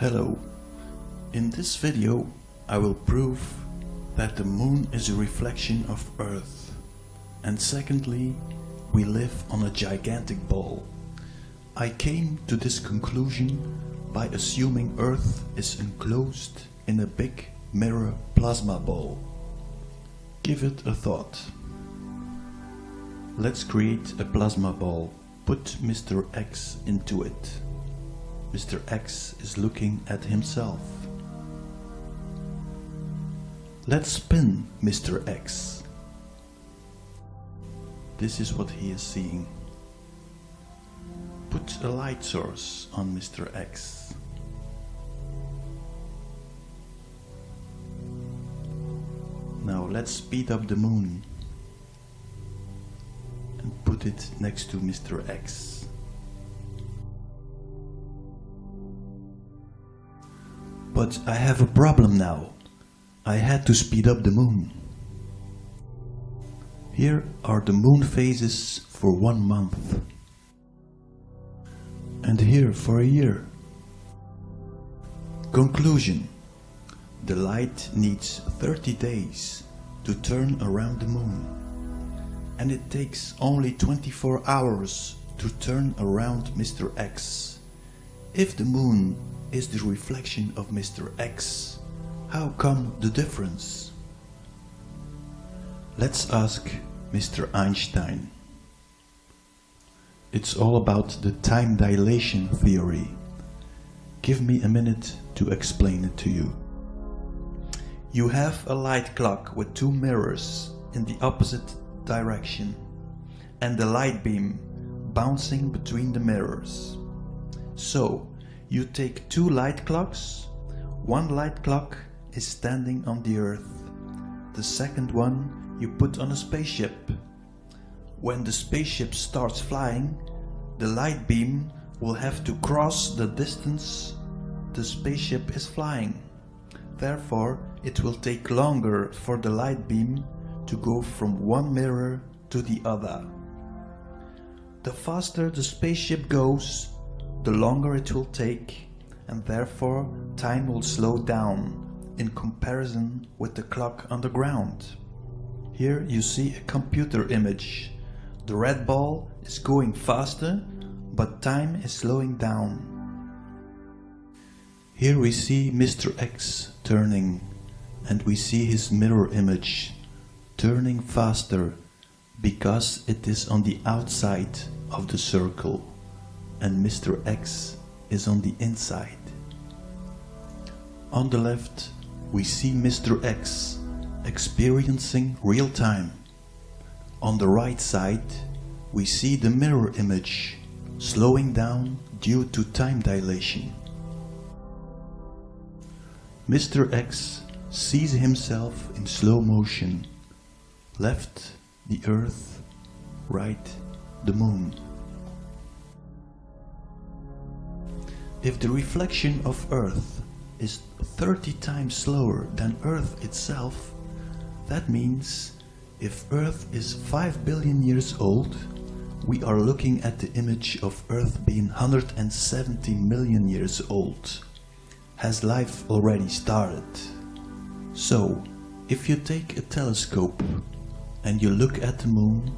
Hello. In this video I will prove that the moon is a reflection of Earth, and secondly, we live on a gigantic ball. I came to this conclusion by assuming Earth is enclosed in a big mirror plasma ball. Give it a thought. Let's create a plasma ball. Put Mr. X into it. Mr. X is looking at himself. Let's spin Mr. X. This is what he is seeing. Put a light source on Mr. X. Now let's speed up the moon and put it next to Mr. X. But I have a problem now. I had to speed up the moon. Here are the moon phases for 1 month. And here for a year. Conclusion. The light needs 30 days to turn around the moon. And it takes only 24 hours to turn around Mr. X. If the moon is the reflection of Mr. X, how come the difference? Let's ask Mr. Einstein. It's all about the time dilation theory. Give me a minute to explain it to you. You have a light clock with 2 mirrors in the opposite direction and the light beam bouncing between the mirrors. So, you take 2 light clocks. One light clock is standing on the Earth. The second one you put on a spaceship. When the spaceship starts flying, the light beam will have to cross the distance the spaceship is flying. Therefore, it will take longer for the light beam to go from one mirror to the other. The faster the spaceship goes, the longer it will take, and therefore time will slow down in comparison with the clock on the ground. Here you see a computer image. The red ball is going faster, but time is slowing down. Here we see Mr. X turning, and we see his mirror image turning faster because it is on the outside of the circle and Mr. X is on the inside. On the left we see Mr. X experiencing real time. On the right side we see the mirror image slowing down due to time dilation. Mr. X sees himself in slow motion. Left, the Earth, right, the moon. If the reflection of Earth is 30 times slower than Earth itself, that means if Earth is 5 billion years old, we are looking at the image of Earth being 170 million years old. Has life already started? So, if you take a telescope and you look at the moon,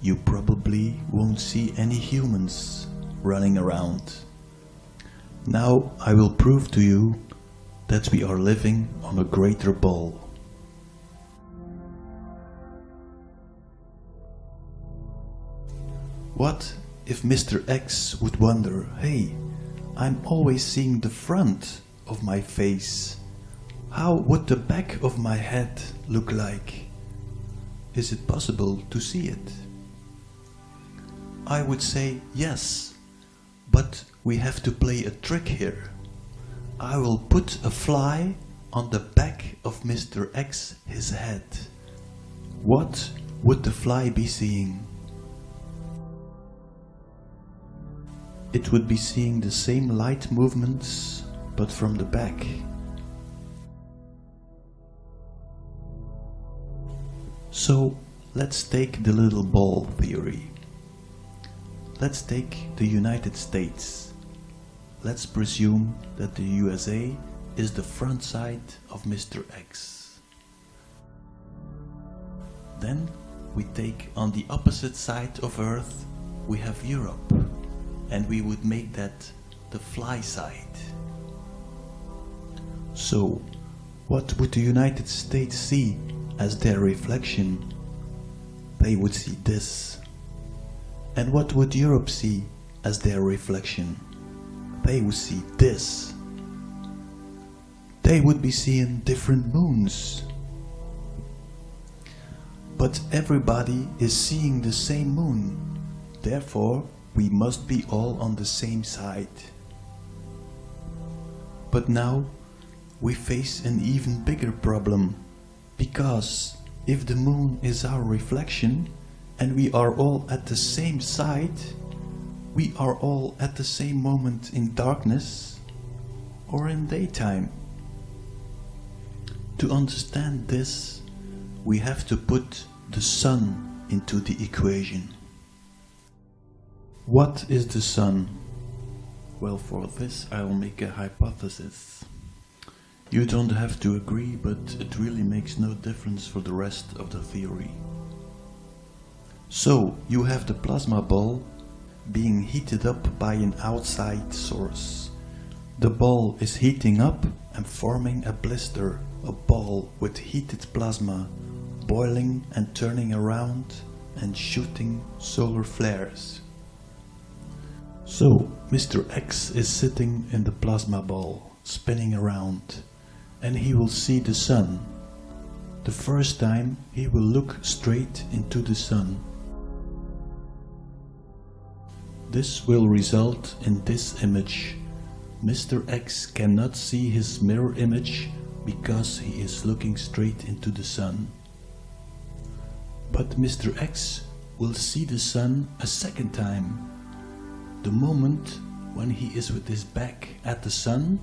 you probably won't see any humans running around. Now I will prove to you that we are living on a greater ball. What if Mr. X would wonder, hey, I'm always seeing the front of my face. How would the back of my head look like? Is it possible to see it? I would say yes, but we have to play a trick here. I will put a fly on the back of Mr. X, his head. What would the fly be seeing? It would be seeing the same light movements, but from the back. So let's take the little ball theory. Let's take the United States. let's presume that the USA is the front side of Mr. X. Then we take on the opposite side of Earth, we have Europe, and we would make that the fly side. So, what would the United States see as their reflection? They would see this. And what would Europe see as their reflection? They would see this. They would be seeing different moons. But everybody is seeing the same moon. Therefore, we must be all on the same side. But now, we face an even bigger problem. Because if the moon is our reflection, and we are all at the same side, we are all at the same moment in darkness or in daytime. To understand this, we have to put the sun into the equation. What is the sun? Well, for this I'll make a hypothesis. You don't have to agree, but it really makes no difference for the rest of the theory. So, you have the plasma ball being heated up by an outside source. The ball is heating up and forming a blister, a ball with heated plasma, boiling and turning around and shooting solar flares. So, Mr. X is sitting in the plasma ball, spinning around, and he will see the sun. The first time he will look straight into the sun. This will result in this image. Mr. X cannot see his mirror image because he is looking straight into the sun. But Mr. X will see the sun a second time. The moment when he is with his back at the sun,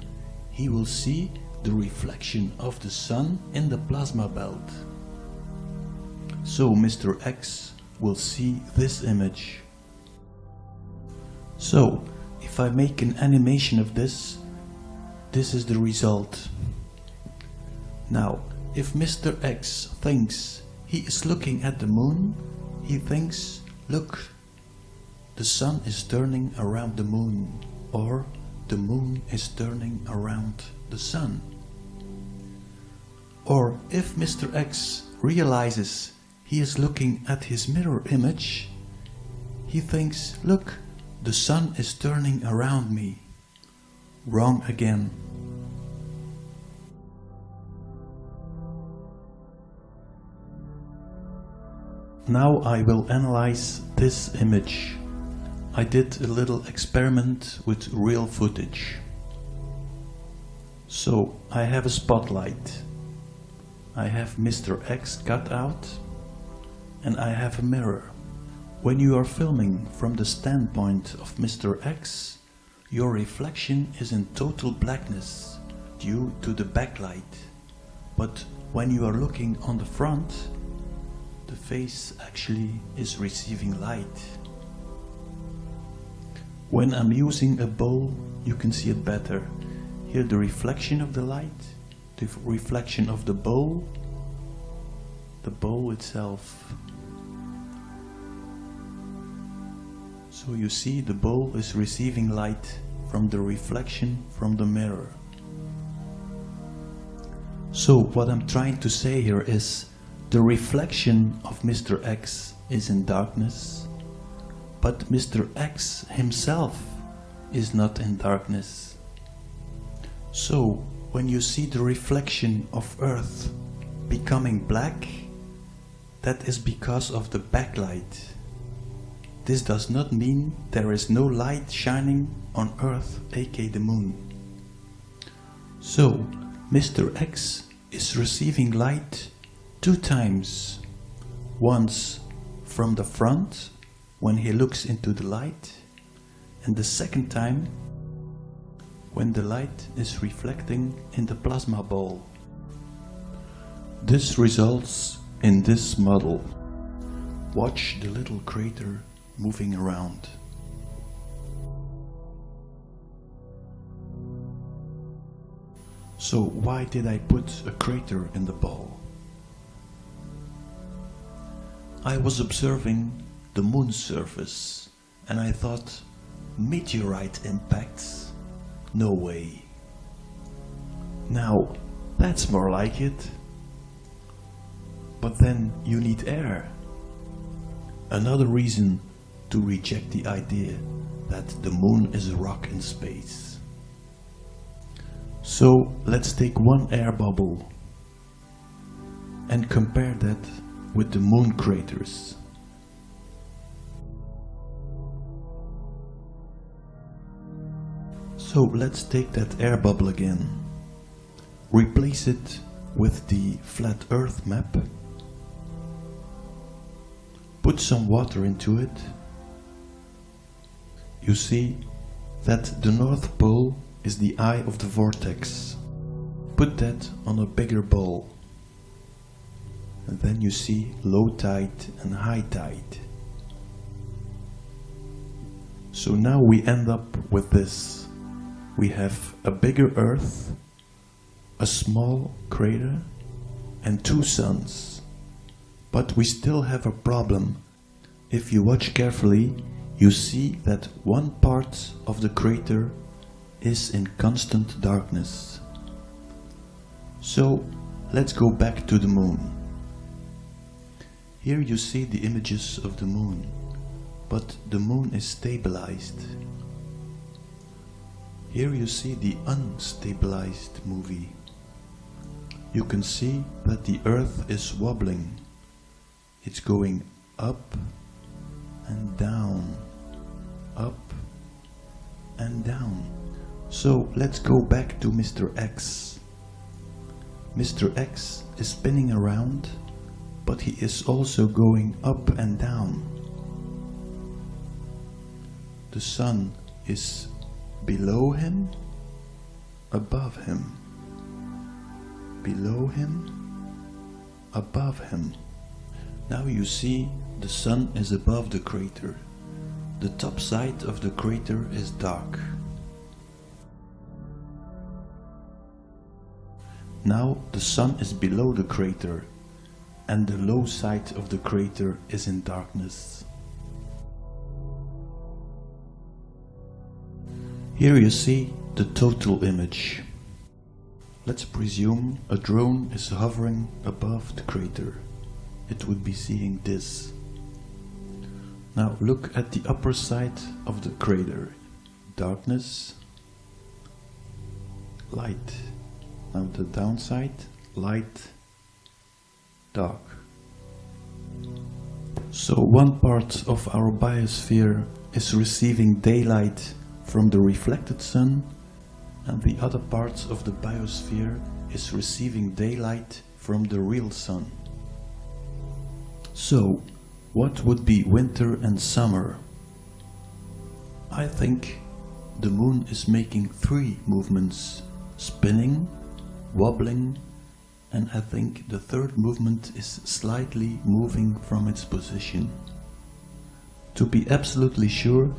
he will see the reflection of the sun in the plasma belt. So Mr. X will see this image. So, if I make an animation of this, this is the result. Now, if Mr. X thinks he is looking at the moon, he thinks, look, the sun is turning around the moon, or the moon is turning around the sun. Or if Mr. X realizes he is looking at his mirror image, he thinks, look, the sun is turning around me. Wrong again. Now I will analyze this image. I did a little experiment with real footage. So I have a spotlight. I have Mr. X cut out, and I have a mirror. When you are filming from the standpoint of Mr. X, your reflection is in total blackness due to the backlight. But when you are looking on the front, the face actually is receiving light. When I'm using a bowl, you can see it better. Here the reflection of the light, the reflection of the bowl itself. So you see the bowl is receiving light from the reflection from the mirror. So what I'm trying to say here is the reflection of Mr. X is in darkness, but Mr. X himself is not in darkness. So when you see the reflection of Earth becoming black, that is because of the backlight. This does not mean there is no light shining on Earth, aka the moon. So, Mr. X is receiving light 2 times. Once from the front, when he looks into the light, and the second time, when the light is reflecting in the plasma ball. This results in this model. Watch the little crater moving around. So why did I put a crater in the ball? I was observing the moon's surface and I thought, meteorite impacts? No way. Now, that's more like it. But then you need air. Another reason to reject the idea that the moon is a rock in space. So let's take one air bubble and compare that with the moon craters. So let's take that air bubble again, replace it with the flat earth map, put some water into it. You see that the North Pole is the eye of the vortex. Put that on a bigger ball. And then you see low tide and high tide. So now we end up with this. We have a bigger Earth, a small crater, and two suns. But we still have a problem. If you watch carefully, you see that one part of the crater is in constant darkness. So let's go back to the moon. Here you see the images of the moon, but the moon is stabilized. Here you see the unstabilized movie. You can see that the Earth is wobbling. It's going up and down, up and down. So let's go back to Mr. X. Mr. X is spinning around, but he is also going up and down. The sun is below him, above him, below him, above him. Now you see the sun is above the crater. The top side of the crater is dark. Now the sun is below the crater and the low side of the crater is in darkness. Here you see the total image. Let's presume a drone is hovering above the crater. It would be seeing this. Now look at the upper side of the crater. Darkness, light. Now the downside, light, dark. So one part of our biosphere is receiving daylight from the reflected sun, and the other part of the biosphere is receiving daylight from the real sun. So, what would be winter and summer? I think the moon is making three movements: spinning, wobbling, and I think the third movement is slightly moving from its position. To be absolutely sure,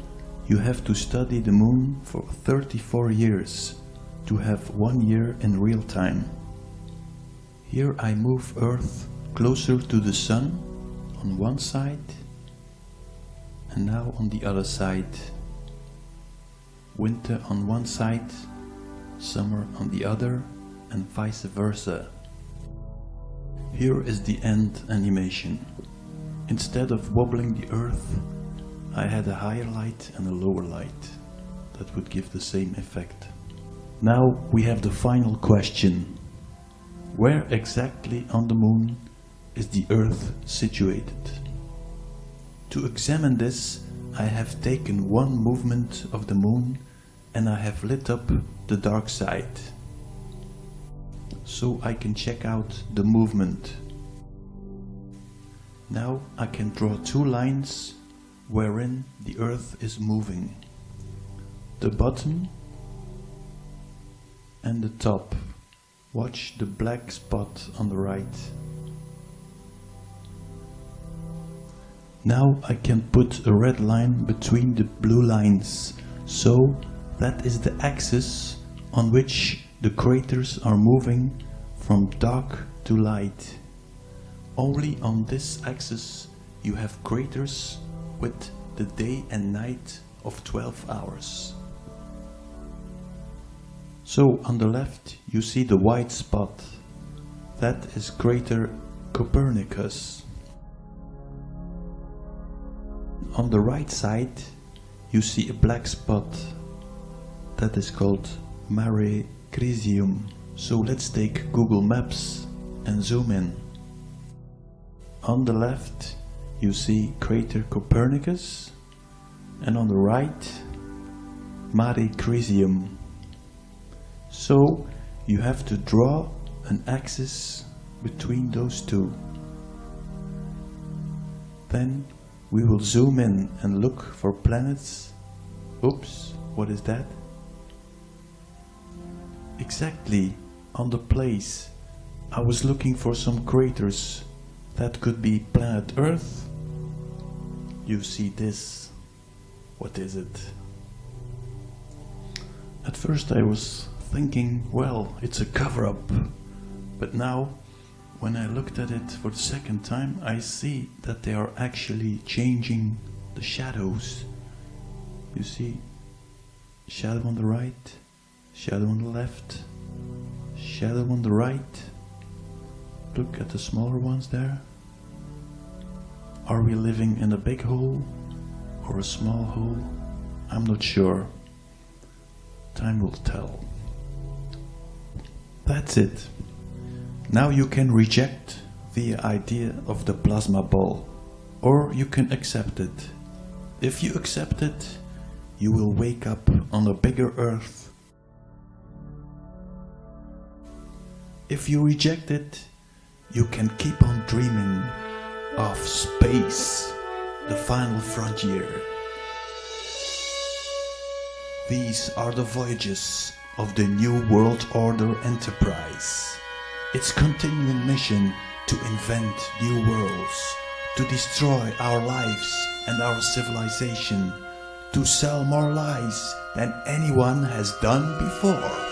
you have to study the moon for 34 years to have 1 year in real time. Here I move Earth closer to the sun on one side and now on the other side. Winter on one side, summer on the other, and vice versa. Here is the end animation. Instead of wobbling the Earth, I had a higher light and a lower light. That would give the same effect. Now we have the final question. Where exactly on the moon is the Earth situated? To examine this, I have taken one movement of the moon and I have lit up the dark side. So I can check out the movement. Now I can draw two lines wherein the Earth is moving. The bottom and the top. Watch the black spot on the right. Now I can put a red line between the blue lines, so that is the axis on which the craters are moving from dark to light. Only on this axis you have craters with the day and night of 12 hours. So on the left you see the white spot. That is crater Copernicus. On the right side you see a black spot. That is called Mare Crisium. So let's take Google Maps and zoom in. On the left you see crater Copernicus, and on the right Mare Crisium. So you have to draw an axis between those two. Then we will zoom in and look for planets. Oops, what is that? Exactly on the place. I was looking for some craters. That could be planet Earth. You see this. What is it? At first I was thinking, well, it's a cover-up. But now, when I looked at it for the second time, I see that they are actually changing the shadows. You see, shadow on the right, shadow on the left, shadow on the right. Look at the smaller ones there. Are we living in a big hole or a small hole? I'm not sure. Time will tell. That's it. Now you can reject the idea of the plasma ball, or you can accept it. If you accept it, you will wake up on a bigger Earth. If you reject it, you can keep on dreaming of space, the final frontier. These are the voyages of the New World Order Enterprise. Its continuing mission to invent new worlds, to destroy our lives and our civilization, to sell more lies than anyone has done before.